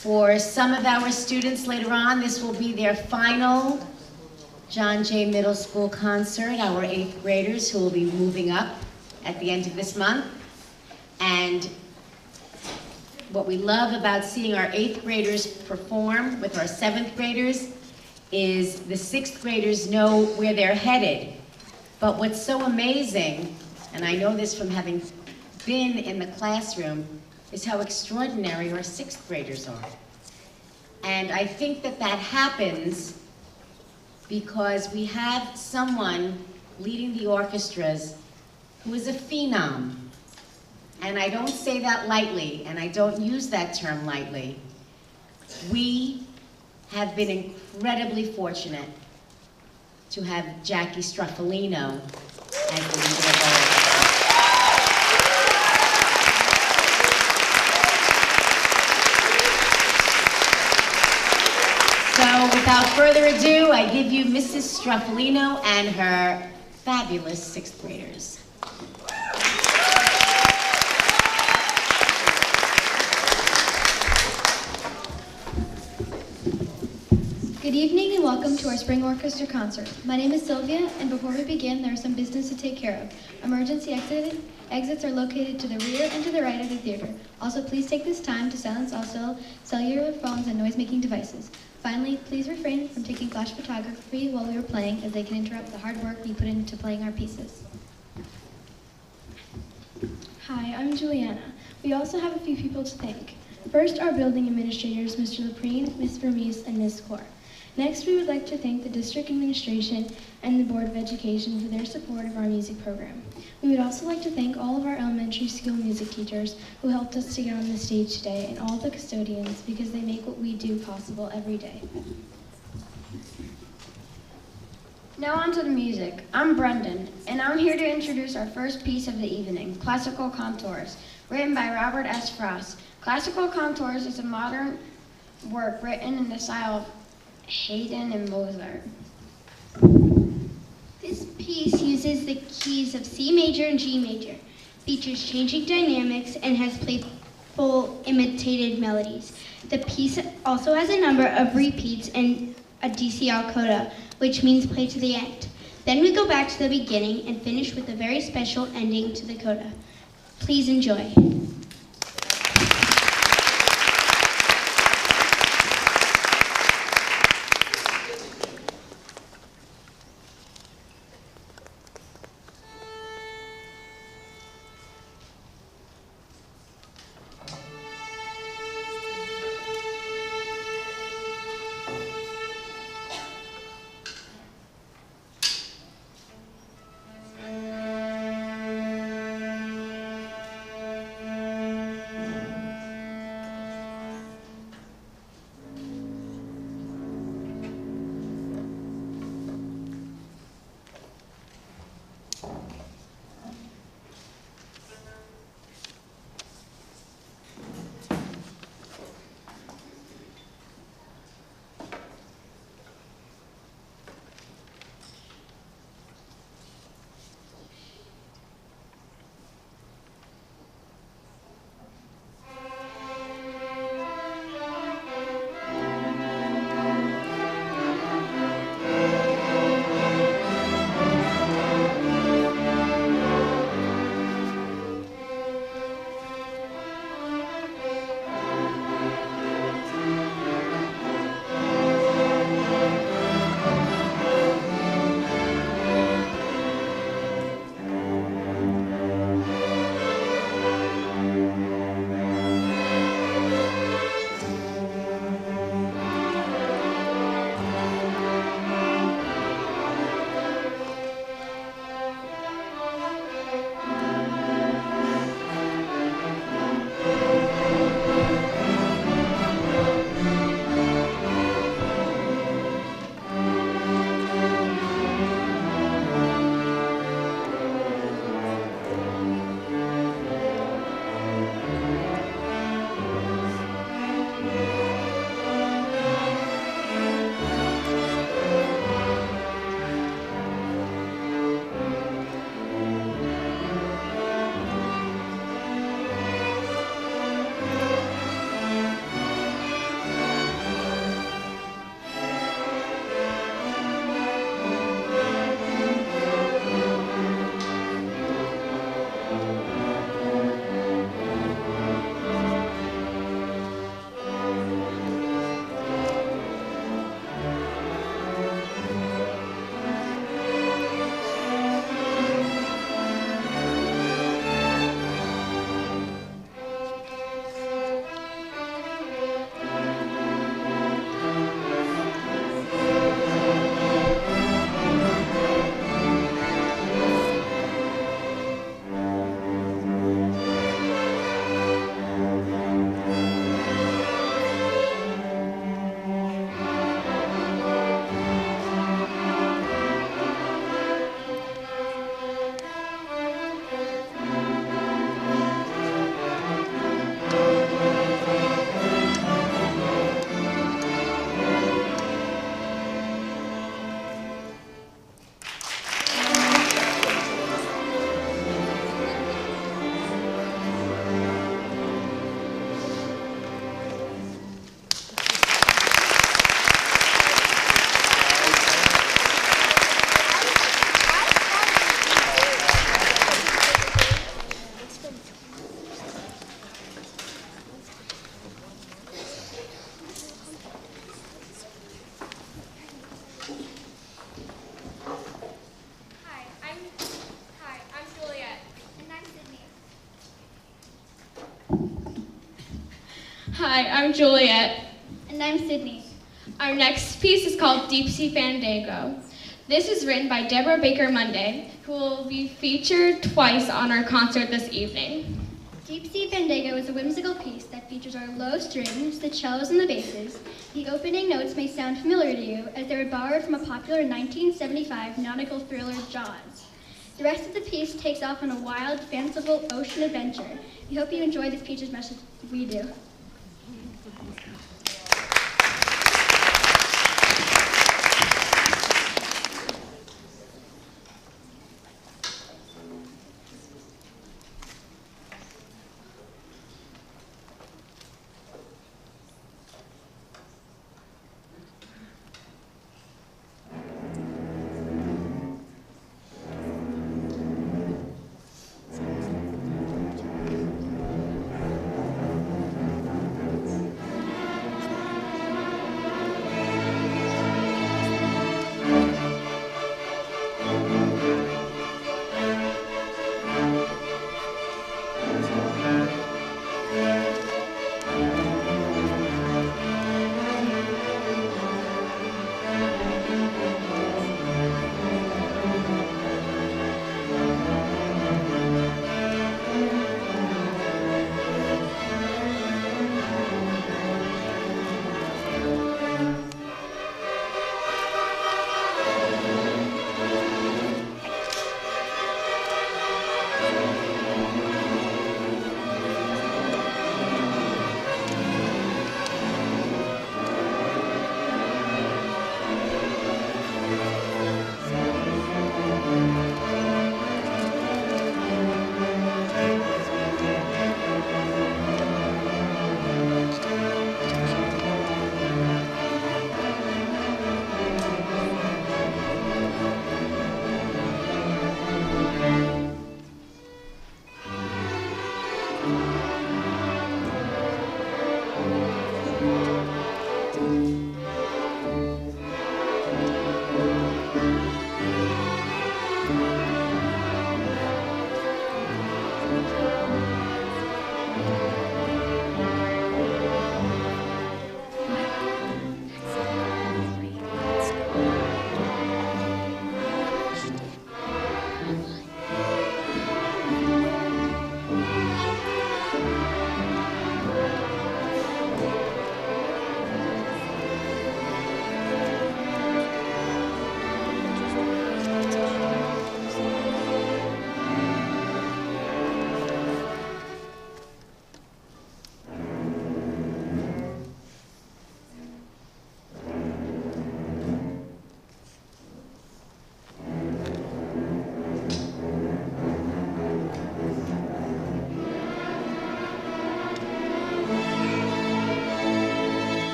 For some of our students later on, this will be their final John Jay Middle School concert, our 8th graders who will be moving up at the end of this month. And what we love about seeing our 8th graders perform with our 7th graders is the 6th graders know where they're headed. But what's so amazing, and I know this from having been in the classroom, is how extraordinary our 6th graders are. And I think that that happens because we have someone leading the orchestras who is a phenom. And I don't say that lightly, and I don't use that term lightly. We have been incredibly fortunate to have Jackie Stroffolino as the leader of our orchestra. So without further ado, I give you Mrs. Stroffolino and her fabulous 6th graders. Good evening and welcome to our Spring Orchestra concert. My name is Sylvia, and before we begin, there is some business to take care of. Emergency exits are located to the rear and to the right of the theater. Also, please take this time to silence all cellular phones and noise-making devices. Finally, please refrain from taking flash photography while we are playing, as they can interrupt the hard work we put into playing our pieces. Hi, I'm Juliana. We also have a few people to thank. First, our building administrators, Mr. Leprine, Ms. Vermees, and Ms. Core. Next, we would like to thank the district administration and the Board of Education for their support of our music program. We would also like to thank all of our elementary school music teachers who helped us to get on the stage today, and all the custodians because they make what we do possible every day. Now on to the music. I'm Brendan, and I'm here to introduce our first piece of the evening, Classical Contours, written by Robert S. Frost. Classical Contours is a modern work written in the style of Haydn and Mozart. This piece uses the keys of C major and G major, features changing dynamics, and has playful imitated melodies. The piece also has a number of repeats and a DCL coda, which means play to the end. Then we go back to the beginning and finish with a very special ending to the coda. Please enjoy. Hi, I'm Juliet. And I'm Sydney. Our next piece is called Deep Sea Fandango. This is written by Deborah Baker Monday, who will be featured twice on our concert this evening. Deep Sea Fandango is a whimsical piece that features our low strings, the cellos, and the basses. The opening notes may sound familiar to you, as they were borrowed from a popular 1975 nautical thriller, Jaws. The rest of the piece takes off on a wild, fanciful ocean adventure. We hope you enjoy this piece as much as we do.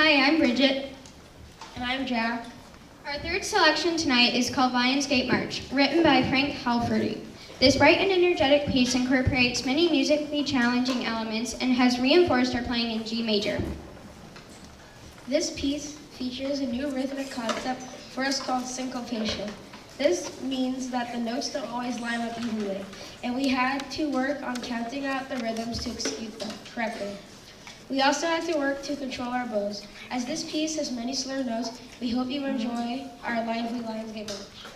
Hi, I'm Bridget. And I'm Jack. Our third selection tonight is called Lionsgate March, written by Frank Halferty. This bright and energetic piece incorporates many musically challenging elements and has reinforced our playing in G major. This piece features a new rhythmic concept for us called syncopation. This means that the notes don't always line up evenly, and we had to work on counting out the rhythms to execute them correctly. We also had to work to control our bows. As this piece has many slur notes, we hope you enjoy our lively Lionsgate March.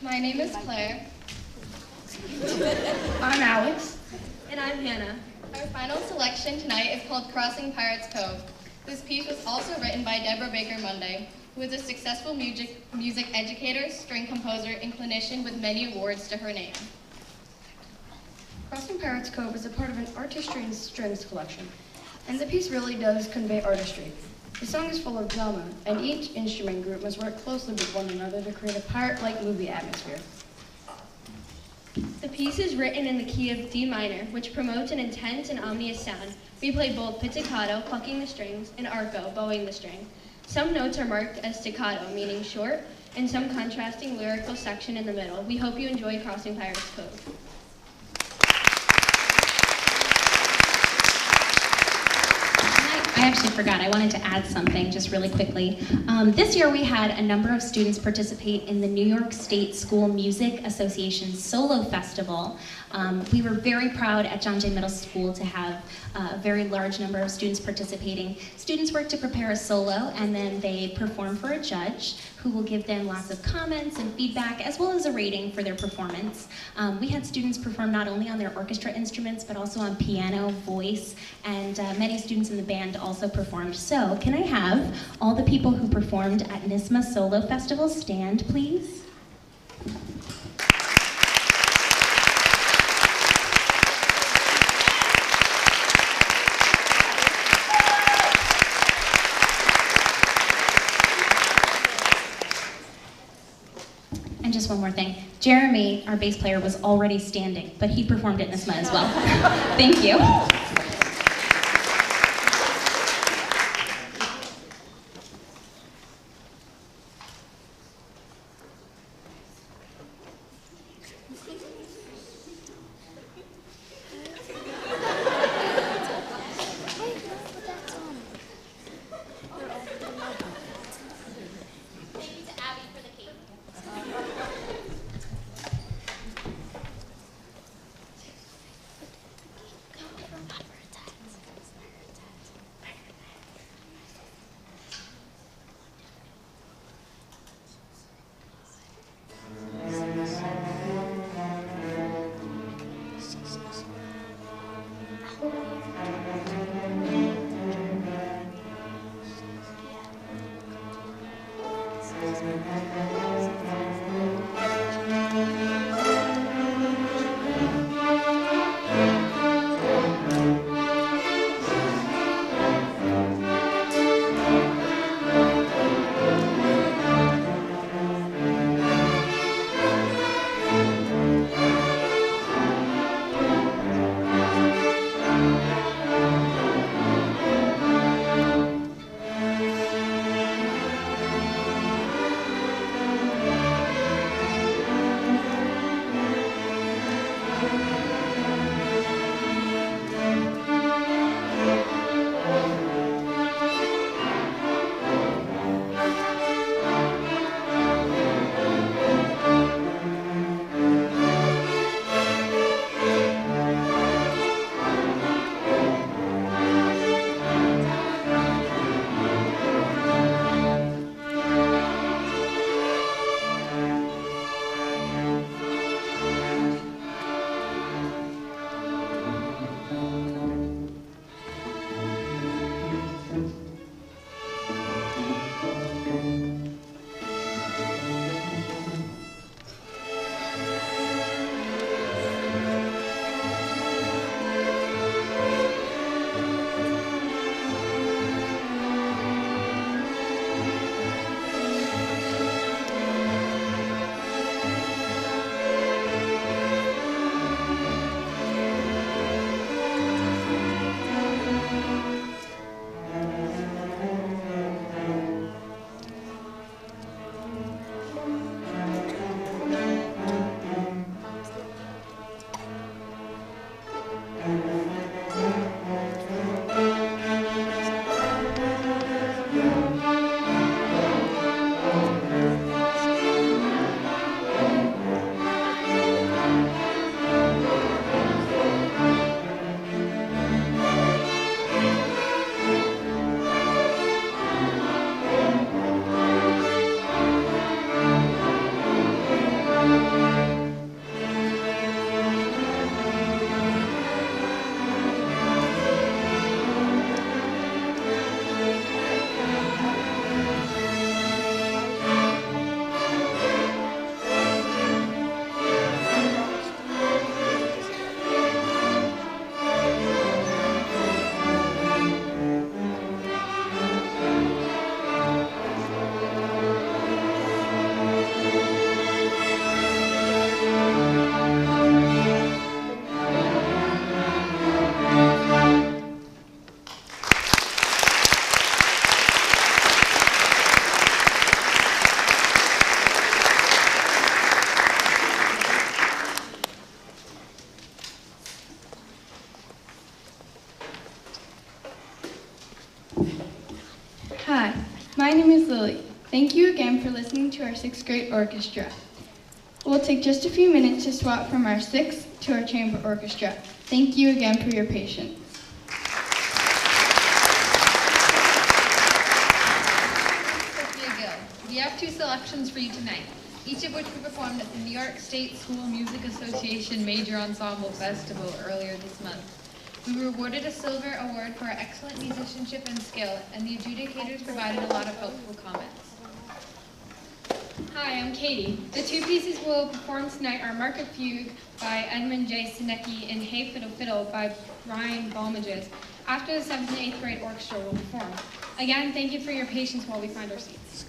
My name is Claire. I'm Alex. And I'm Hannah. Our final selection tonight is called Crossing Pirates Cove. This piece was also written by Deborah Baker Monday, who is a successful music educator, string composer, and clinician with many awards to her name. Crossing Pirates Cove is a part of an artistry and strings collection, and the piece really does convey artistry. The song is full of drama, and each instrument group must work closely with one another to create a pirate-like movie atmosphere. The piece is written in the key of D minor, which promotes an intense and ominous sound. We play both pizzicato, plucking the strings, and arco, bowing the string. Some notes are marked as staccato, meaning short, and some contrasting lyrical section in the middle. We hope you enjoy Crossing Pirates Cove. I actually forgot, I wanted to add something just really quickly. This year we had a number of students participate in the New York State School Music Association's Solo Festival. We were very proud at John Jay Middle School to have a very large number of students participating. Students work to prepare a solo and then they perform for a judge who will give them lots of comments and feedback as well as a rating for their performance. We had students perform not only on their orchestra instruments but also on piano, voice, and many students in the band also performed. So can I have all the people who performed at NISMA Solo Festival stand, please? And just one more thing. Jeremy, our bass player, was already standing, but he performed at NISMA as well. Thank you. you again for listening to our 6th grade orchestra. We'll take just a few minutes to swap from our 6th to our chamber orchestra. Thank you again for your patience. We have 2 selections for you tonight, each of which we performed at the New York State School Music Association Major Ensemble Festival earlier this month. We were awarded a silver award for our excellent musicianship and skill, and the adjudicators provided a lot of helpful comments. Hi, I'm Katie. The 2 pieces we'll perform tonight are Market Fugue by Edmund J. Sinecki and Hey Fiddle Fiddle by Brian Balmages. After the 7th and 8th grade orchestra will perform. Again, thank you for your patience while we find our seats.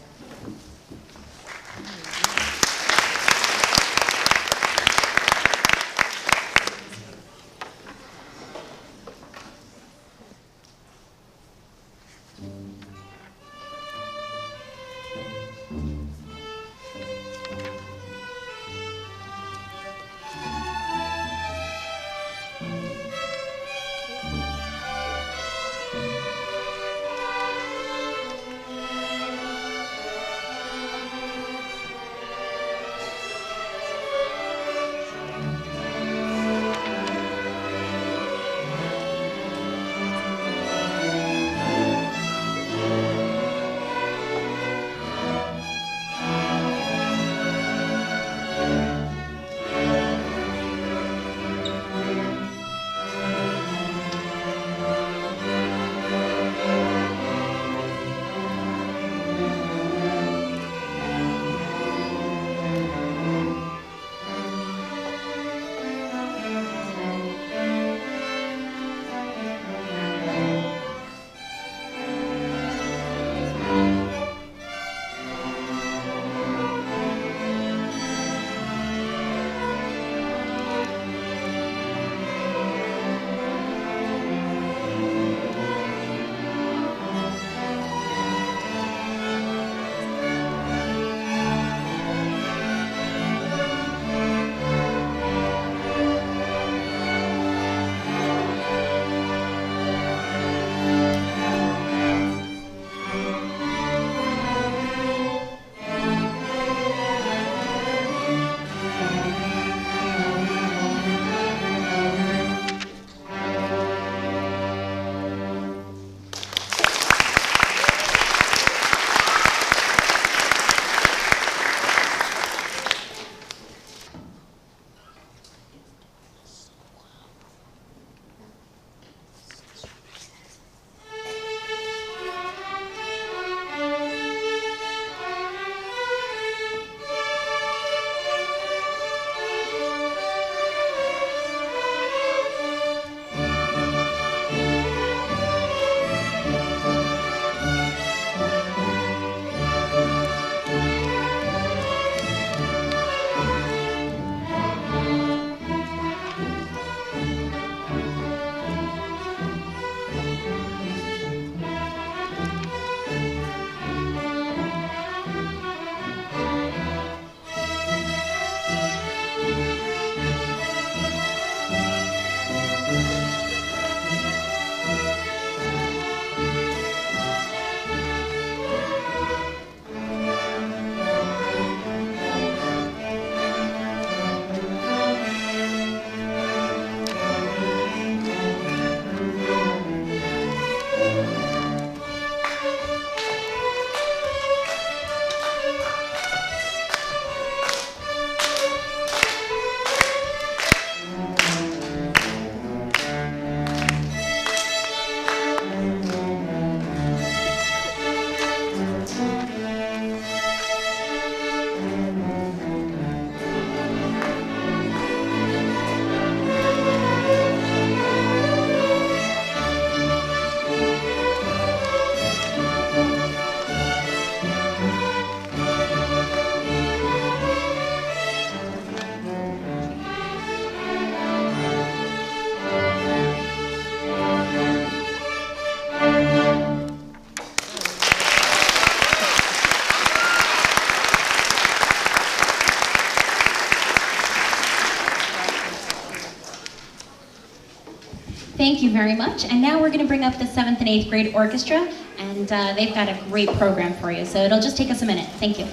Thank you very much. And now we're going to bring up the 7th and 8th grade orchestra. And they've got a great program for you, so it'll just take us a minute. Thank you.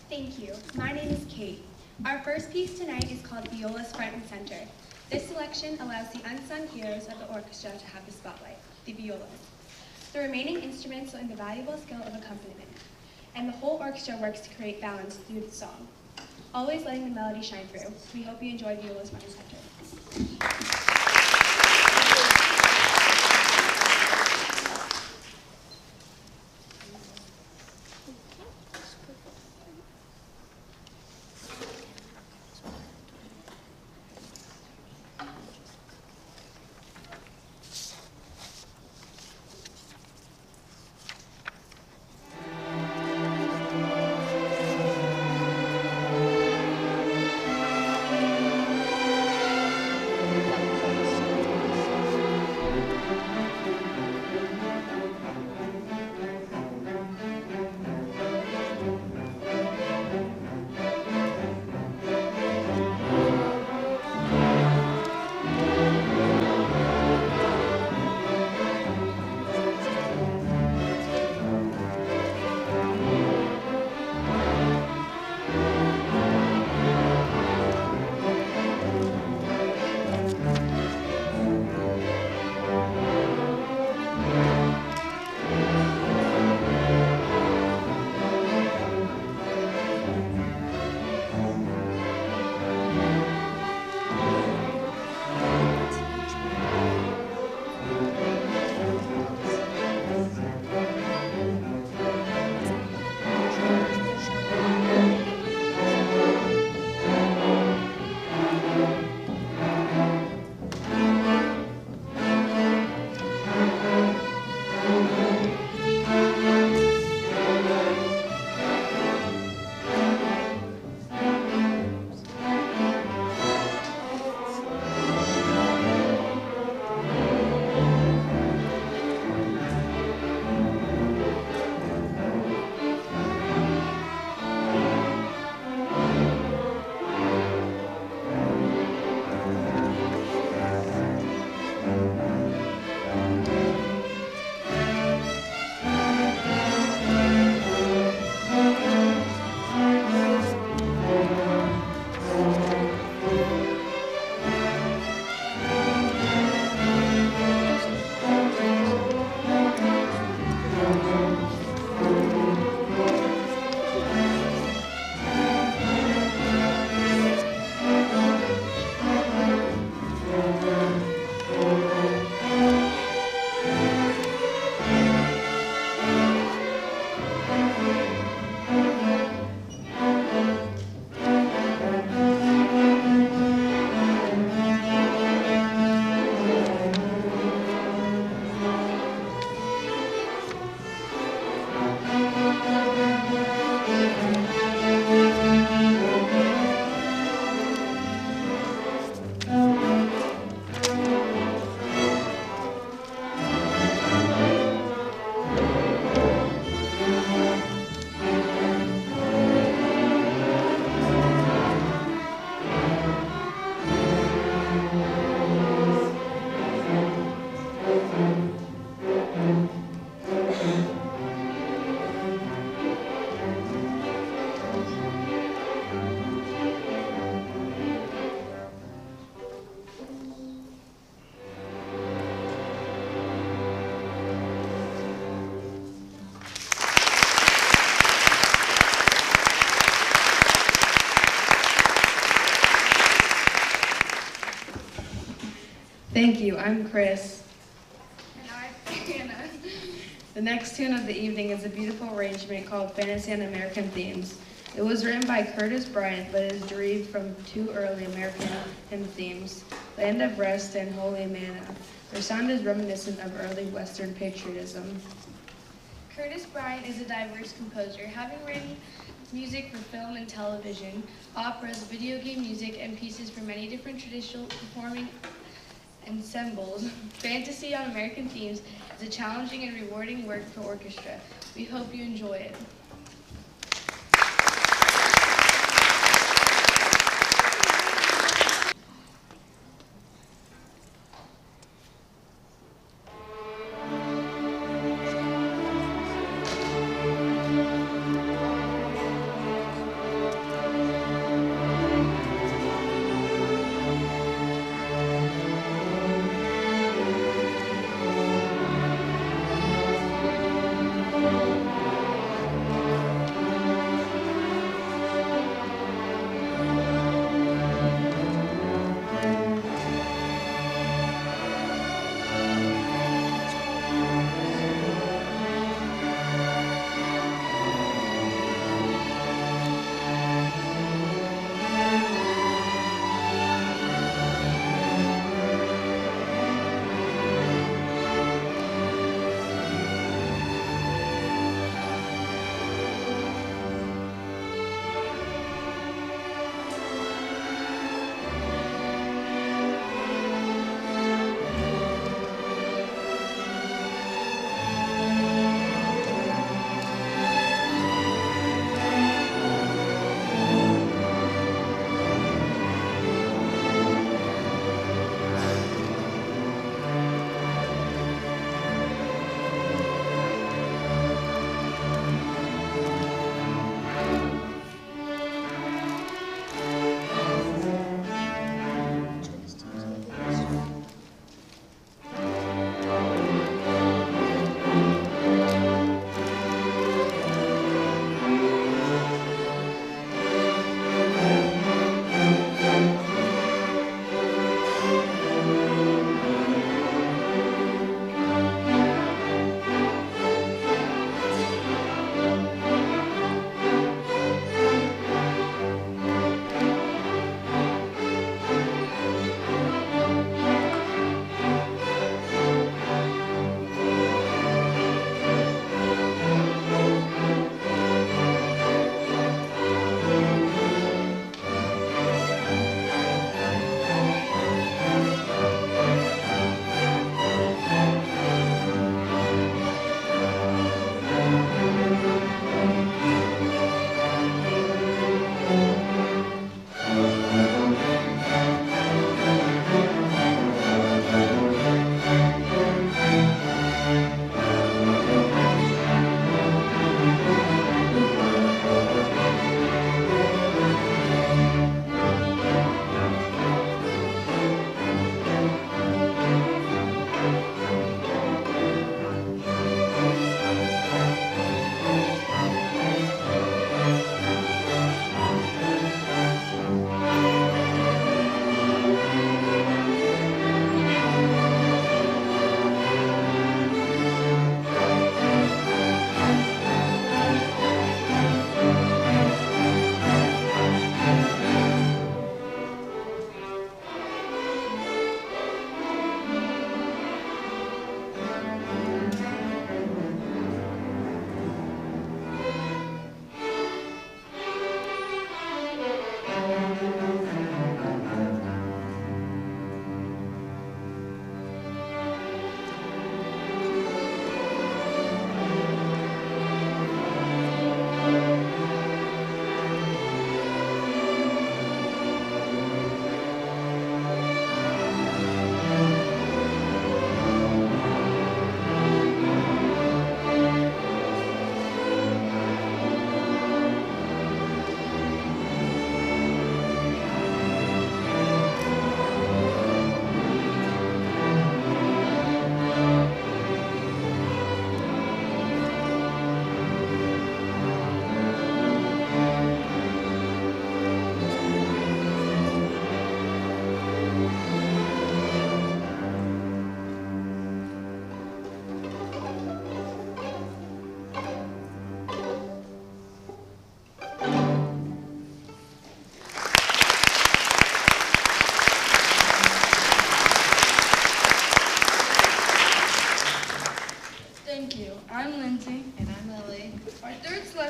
Thank you. My name is Kate. Our first piece tonight is called Violas Front and Center. This selection allows the unsung heroes of the orchestra to have the spotlight, the violas. The remaining instruments learn the valuable skill of accompaniment, and the whole orchestra works to create balance through the song, always letting the melody shine through. We hope you enjoy Violas Front and Center. Thank you. I'm Chris. And I'm Anna. The next tune of the evening is a beautiful arrangement called Fantasy on American Themes. It was written by Curtis Bryant, but is derived from two early American hymn themes, Land of Rest and Holy Manna. Their sound is reminiscent of early Western patriotism. Curtis Bryant is a diverse composer, having written music for film and television, operas, video game music, and pieces for many different traditional performing ensembles. Fantasy on American Themes is a challenging and rewarding work for orchestra. We hope you enjoy it.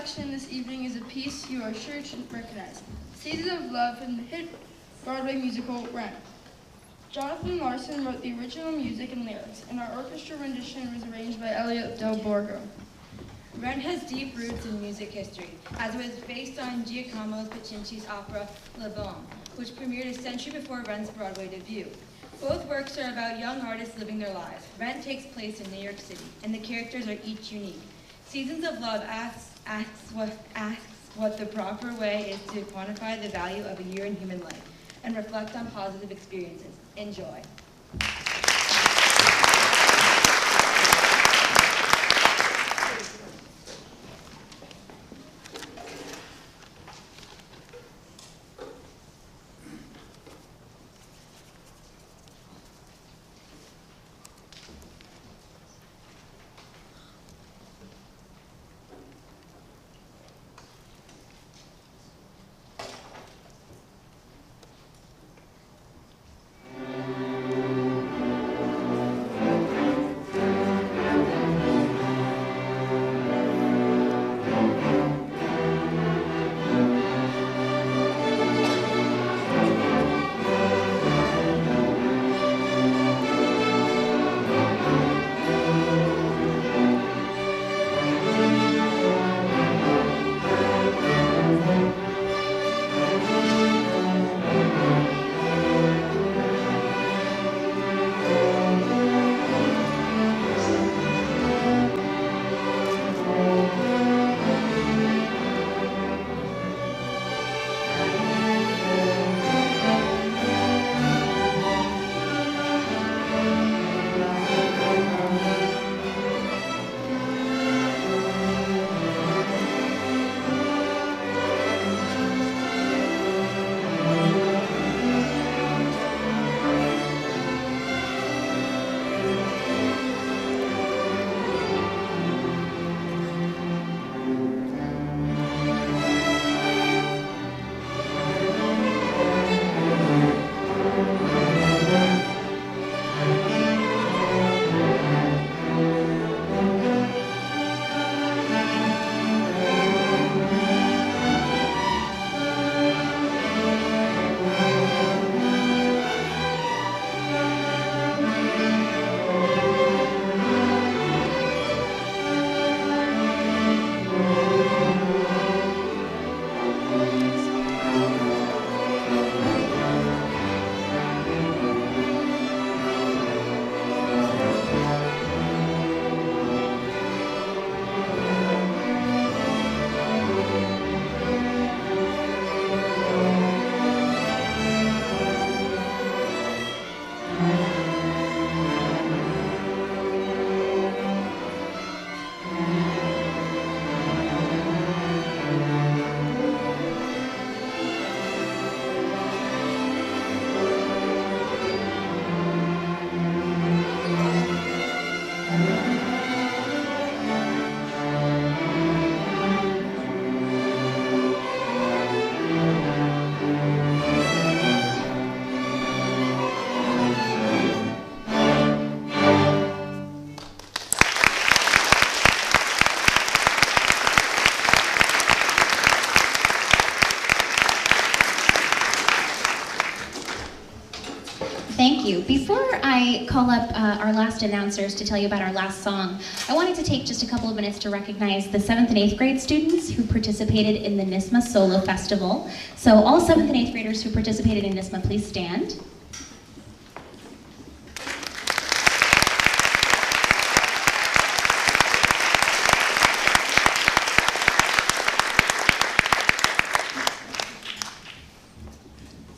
selection this evening is a piece you are sure to recognize, Seasons of Love from the hit Broadway musical Rent. Jonathan Larson wrote the original music and lyrics, and our orchestra rendition was arranged by Elliot Del Borgo. Rent has deep roots in music history, as it was based on Giacomo Puccini's opera La Boheme, which premiered a century before Rent's Broadway debut. Both works are about young artists living their lives. Rent takes place in New York City, and the characters are each unique. Seasons of Love asks what the proper way is to quantify the value of a year in human life and reflect on positive experiences. Enjoy. Thank you. Before I call up our last announcers to tell you about our last song, I wanted to take just a couple of minutes to recognize the 7th and 8th grade students who participated in the NISMA Solo Festival. So all 7th and 8th graders who participated in NISMA, please stand.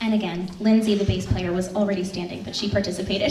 And again, Lindsay, the bass player, was already standing, but she participated.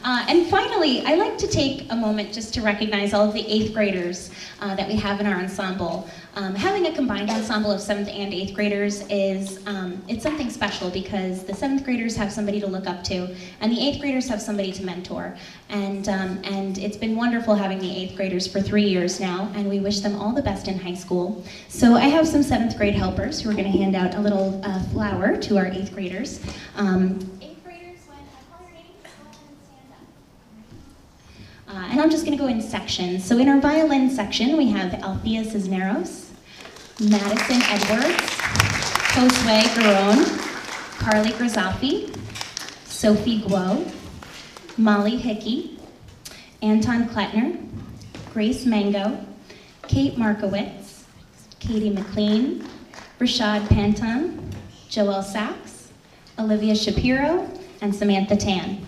And finally, I like to take a moment just to recognize all of the 8th graders that we have in our ensemble. Having a combined ensemble of 7th and 8th graders is it's something special because the 7th graders have somebody to look up to, and the 8th graders have somebody to mentor. And it's been wonderful having the 8th graders for 3 years now, and we wish them all the best in high school. So I have some 7th grade helpers who are going to hand out a little flower to our 8th graders. 8th graders, when I call your name, go ahead and stand up. And I'm just going to go in sections. So in our violin section, we have Althea Cisneros. Madison Edwards, Josue Garon, Carly Grizafi, Sophie Guo, Molly Hickey, Anton Kletner, Grace Mango, Kate Markowitz, Katie McLean, Rashad Panton, Joelle Sachs, Olivia Shapiro, and Samantha Tan.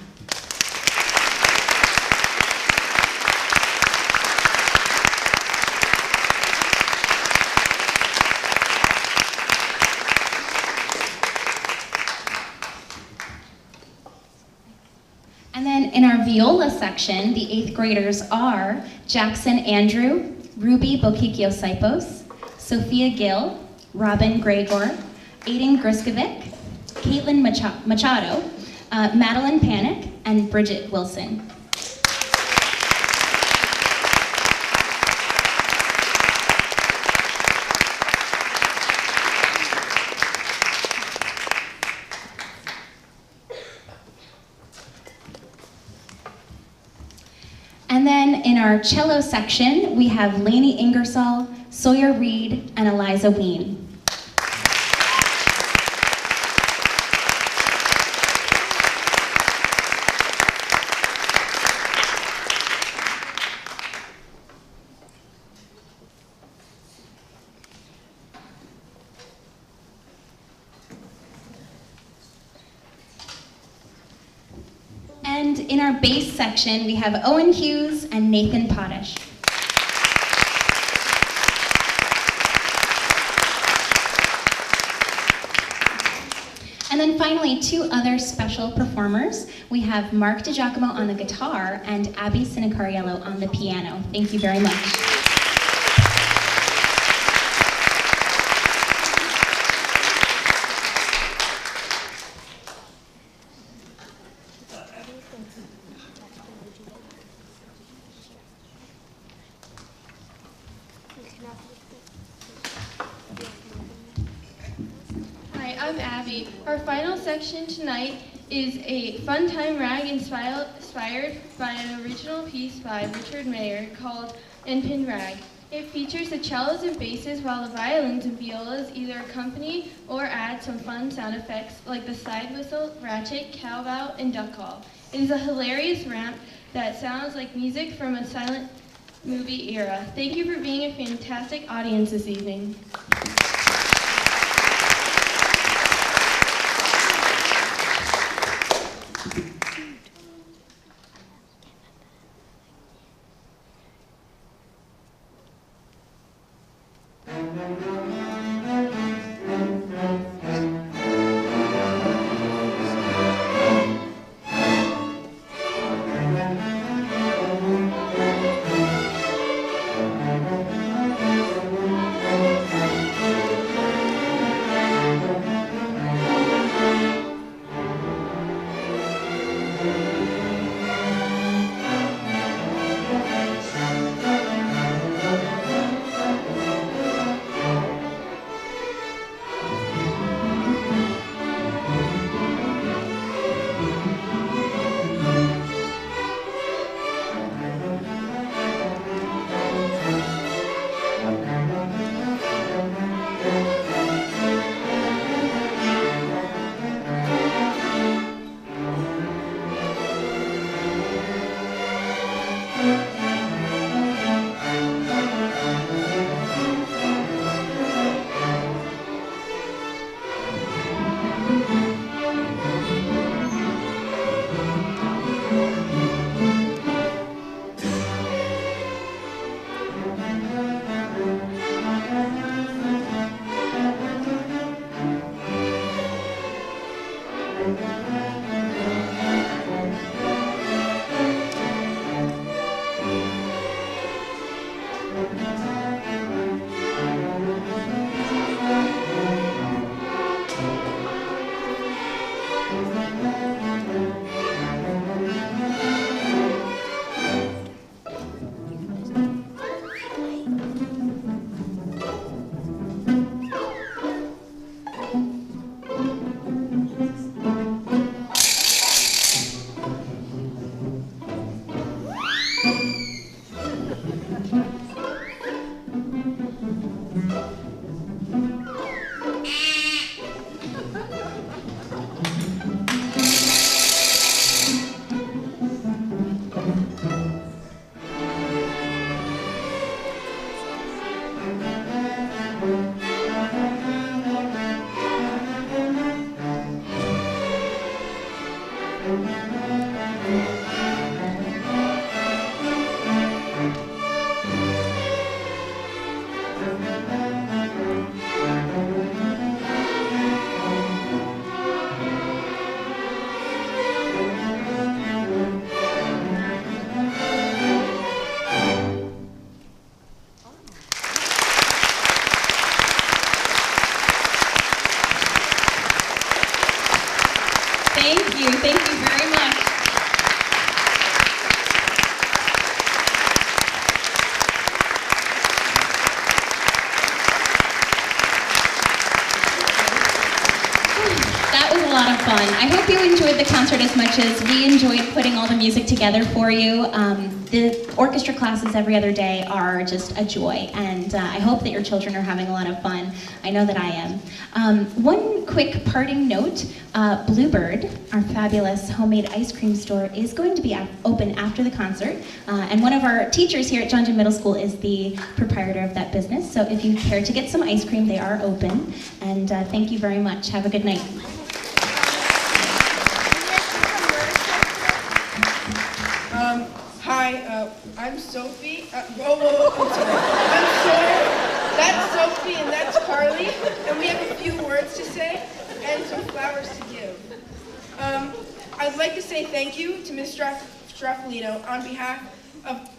And then in our viola section, the 8th graders are Jackson Andrew, Ruby Bokikio-Saipos, Sophia Gill, Robin Gregor, Aiden Griskovic, Caitlin Machado, Madeline Panic, and Bridget Wilson. And then in our cello section, we have Lainey Ingersoll, Sawyer Reed, and Eliza Ween. And in our bass section, we have Owen Hughes and Nathan Potash. And then finally, 2 other special performers. We have Mark DiGiacomo on the guitar and Abby Sinicariello on the piano. Thank you very much. Hi, I'm Abby. Our final section tonight is a fun time rag inspired by an original piece by Richard Mayer called Enpin Rag. It features the cellos and basses while the violins and violas either accompany or add some fun sound effects like the side whistle, ratchet, cowbell, and duck call. It is a hilarious ramp that sounds like music from a silent movie era. Thank you for being a fantastic audience this evening. Thank you very much. That was a lot of fun. I hope you enjoyed the concert as much as we enjoyed putting all the music together for you. The orchestra classes every other day are just a joy, and I hope that your children are having a lot of fun. I know that I am. One quick parting note, Bluebird, our fabulous homemade ice cream store, is going to be open after the concert, and one of our teachers here at John Jay Middle School is the proprietor of that business, so if you care to get some ice cream, they are open, and thank you very much. Have a good night. Hi, I'm Sophie. Whoa, I'm sorry. I'm Sawyer. That's Sophie and that's Carly. And we have a few words to say and some flowers to give. I'd like to say thank you to Ms. Stroffolino on behalf of,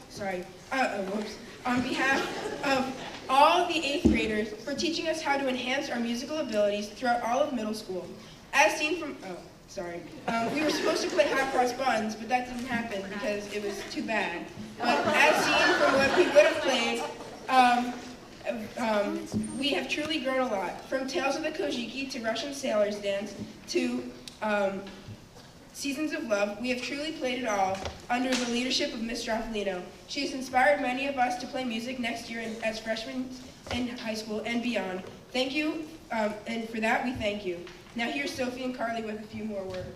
on behalf of all the 8th graders for teaching us how to enhance our musical abilities throughout all of middle school. As seen from, we were supposed to play Hot Cross Buns, but that didn't happen because it was too bad. But as seen from what we would have played, we have truly grown a lot. From Tales of the Kojiki to Russian Sailors Dance to Seasons of Love, we have truly played it all under the leadership of Ms. Stroffolino. She has inspired many of us to play music next year as freshmen in high school and beyond. Thank you, and for that we thank you. Now here's Sophie and Carly with a few more words.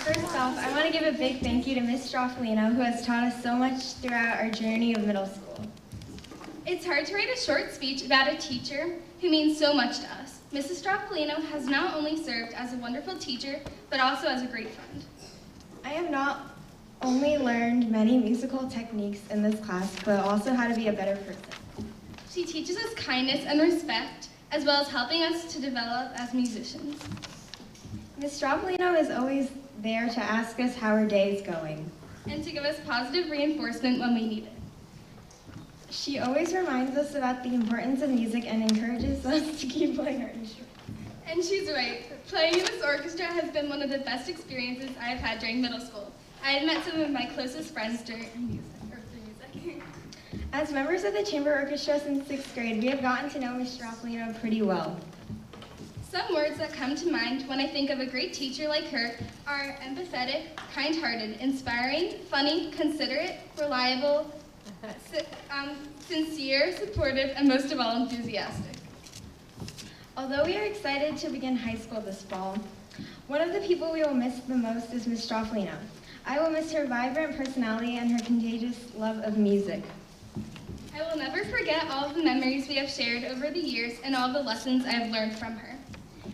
First off, I want to give a big thank you to Ms. Stroffolino, who has taught us so much throughout our journey of middle school. It's hard to write a short speech about a teacher who means so much to us. Mrs. Stroffolino has not only served as a wonderful teacher, but also as a great friend. I have not only learned many musical techniques in this class, but also how to be a better person. She teaches us kindness and respect, as well as helping us to develop as musicians. Ms. Stroffolino is always there to ask us how our day is going. And to give us positive reinforcement when we need it. She always reminds us about the importance of music and encourages us to keep playing our instrument. And she's right. Playing in this orchestra has been one of the best experiences I have had during middle school. I had met some of my closest friends during music. As members of the chamber orchestra since 6th grade, we have gotten to know Ms. Stroffolino pretty well. Some words that come to mind when I think of a great teacher like her are empathetic, kind-hearted, inspiring, funny, considerate, reliable, sincere, supportive, and most of all, enthusiastic. Although we are excited to begin high school this fall, one of the people we will miss the most is Ms. Stroffolino. I will miss her vibrant personality and her contagious love of music. I will never forget all of the memories we have shared over the years and all the lessons I have learned from her.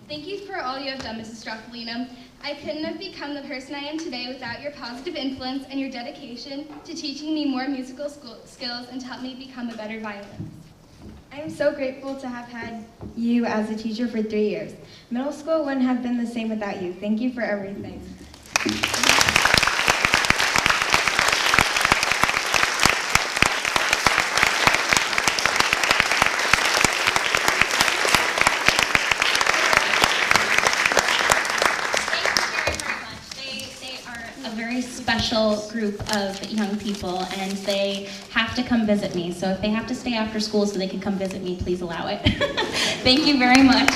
Thank you for all you have done, Mrs. Stroffolino. I couldn't have become the person I am today without your positive influence and your dedication to teaching me more musical skills and to help me become a better violinist. I am so grateful to have had you as a teacher for 3 years. Middle school wouldn't have been the same without you. Thank you for everything. Special group of young people, and they have to come visit me. So if they have to stay after school so they can come visit me, please allow it. Thank you very much.